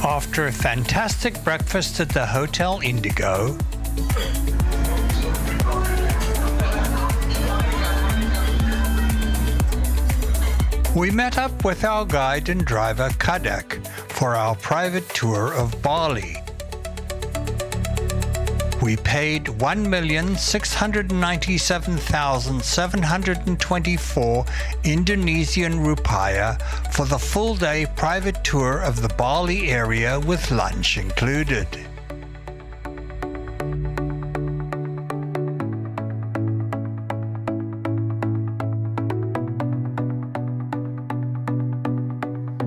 After a fantastic breakfast at the Hotel Indigo, we met up with our guide and driver Kadek for our private tour of Bali. We paid 1,697,724 Indonesian Rupiah for the full-day private tour of the Bali area with lunch included.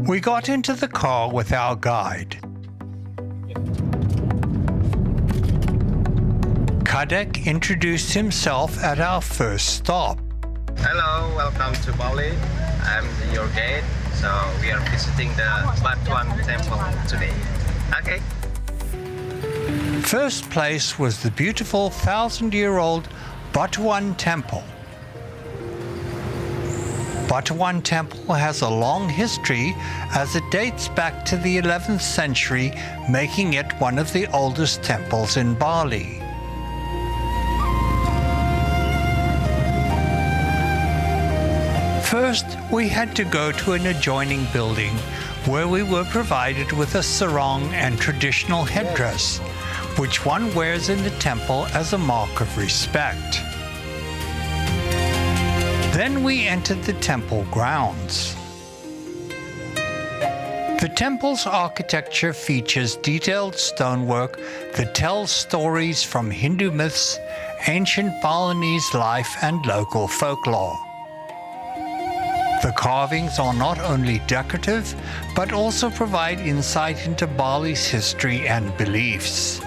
We got into the car with our guide. Kadek introduced himself at our first stop. Hello, welcome to Bali. I'm your guide. So we are visiting the Batuan Temple today. Okay. First place was the beautiful 1,000-year-old Batuan Temple. Batuan Temple has a long history as it dates back to the 11th century, making it one of the oldest temples in Bali. First, we had to go to an adjoining building where we were provided with a sarong and traditional headdress, which one wears in the temple as a mark of respect. Then we entered the temple grounds. The temple's architecture features detailed stonework that tells stories from Hindu myths, ancient Balinese life, and local folklore. The carvings are not only decorative, but also provide insight into Bali's history and beliefs.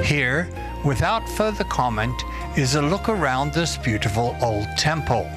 Here, without further comment, is a look around this beautiful old temple.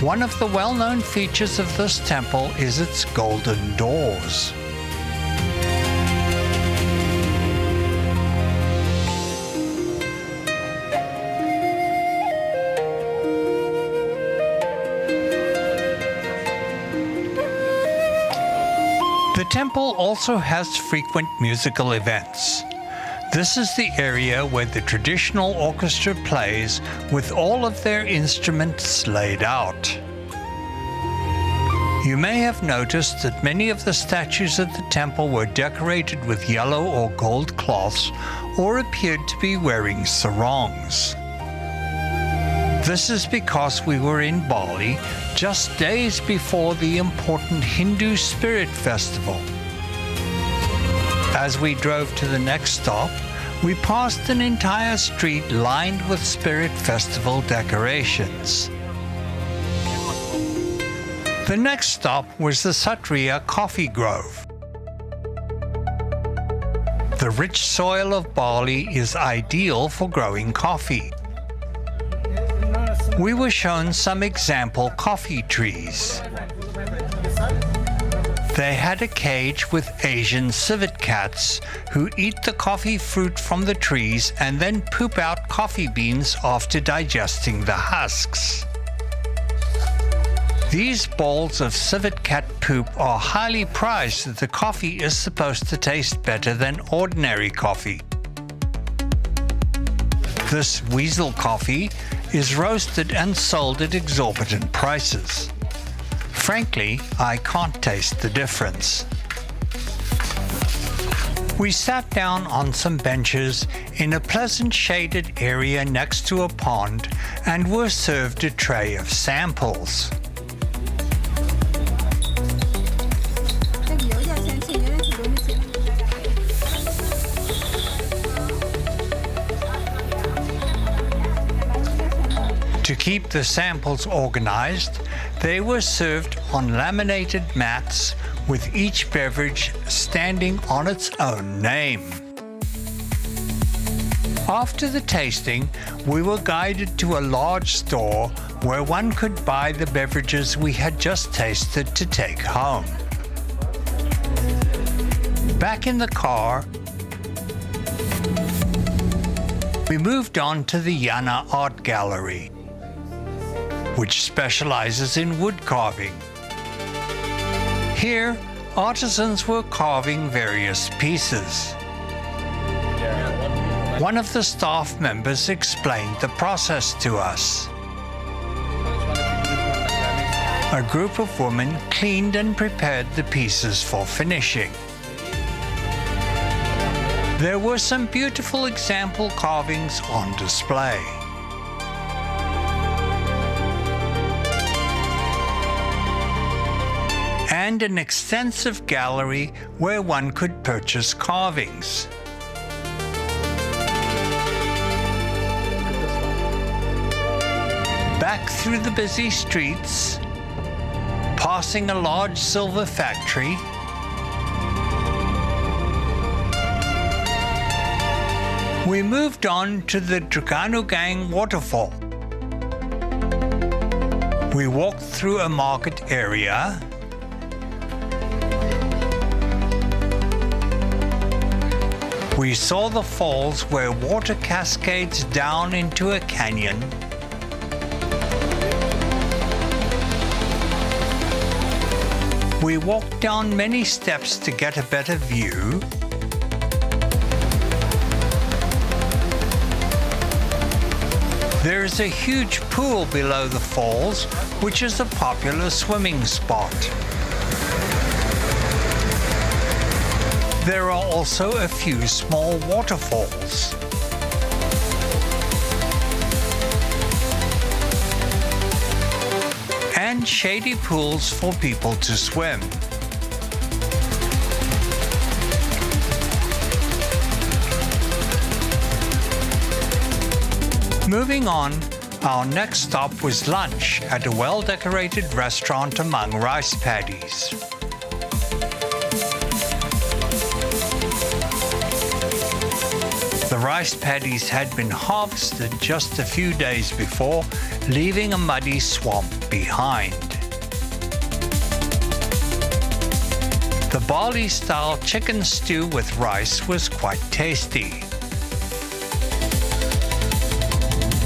One of the well-known features of this temple is its golden doors. The temple also has frequent musical events. This is the area where the traditional orchestra plays with all of their instruments laid out. You may have noticed that many of the statues at the temple were decorated with yellow or gold cloths or appeared to be wearing sarongs. This is because we were in Bali just days before the important Hindu Spirit Festival. As we drove to the next stop, we passed an entire street lined with Spirit Festival decorations. The next stop was the Satria coffee grove. The rich soil of Bali is ideal for growing coffee. We were shown some example coffee trees. They had a cage with Asian civet cats who eat the coffee fruit from the trees and then poop out coffee beans after digesting the husks. These balls of civet cat poop are highly prized as the coffee is supposed to taste better than ordinary coffee. This weasel coffee is roasted and sold at exorbitant prices. Frankly, I can't taste the difference. We sat down on some benches in a pleasant shaded area next to a pond and were served a tray of samples. To keep the samples organized, they were served on laminated mats with each beverage standing on its own name. After the tasting, we were guided to a large store where one could buy the beverages we had just tasted to take home. Back in the car, we moved on to the Yana Art Gallery, which specializes in wood carving. Here, artisans were carving various pieces. One of the staff members explained the process to us. A group of women cleaned and prepared the pieces for finishing. There were some beautiful example carvings on display. And an extensive gallery where one could purchase carvings. Back through the busy streets, passing a large silver factory, we moved on to the Tegenungan Waterfall. We walked through a market area, we saw the falls where water cascades down into a canyon. We walked down many steps to get a better view. There is a huge pool below the falls, which is a popular swimming spot. There are also a few small waterfalls. And shady pools for people to swim. Moving on, our next stop was lunch at a well-decorated restaurant among rice paddies. The rice paddies had been harvested just a few days before, leaving a muddy swamp behind. The Bali-style chicken stew with rice was quite tasty.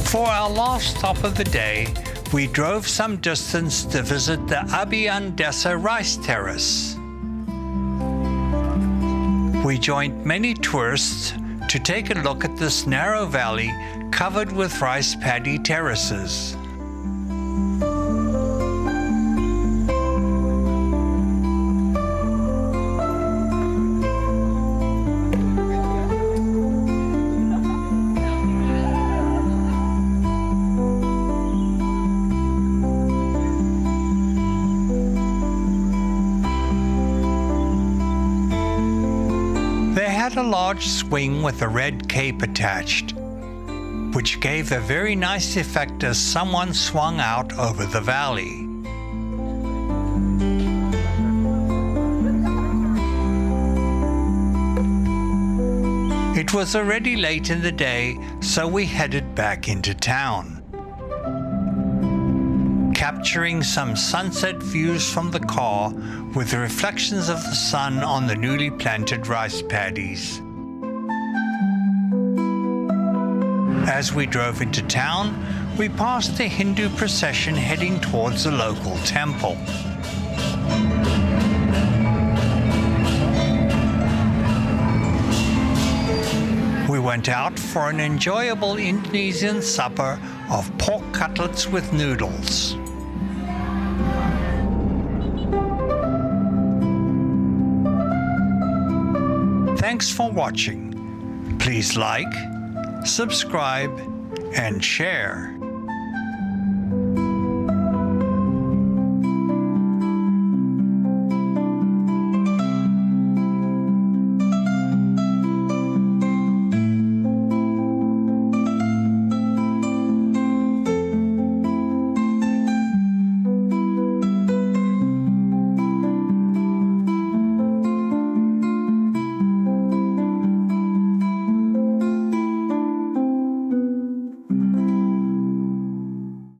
For our last stop of the day, we drove some distance to visit the Abian Desa Rice Terrace. We joined many tourists to take a look at this narrow valley covered with rice paddy terraces. A large swing with a red cape attached, which gave a very nice effect as someone swung out over the valley. It was already late in the day, so we headed back into town. Capturing some sunset views from the car with the reflections of the sun on the newly planted rice paddies. As we drove into town, we passed a Hindu procession heading towards the local temple. We went out for an enjoyable Indonesian supper of pork cutlets with noodles. Thanks for watching. Please like, subscribe, and share.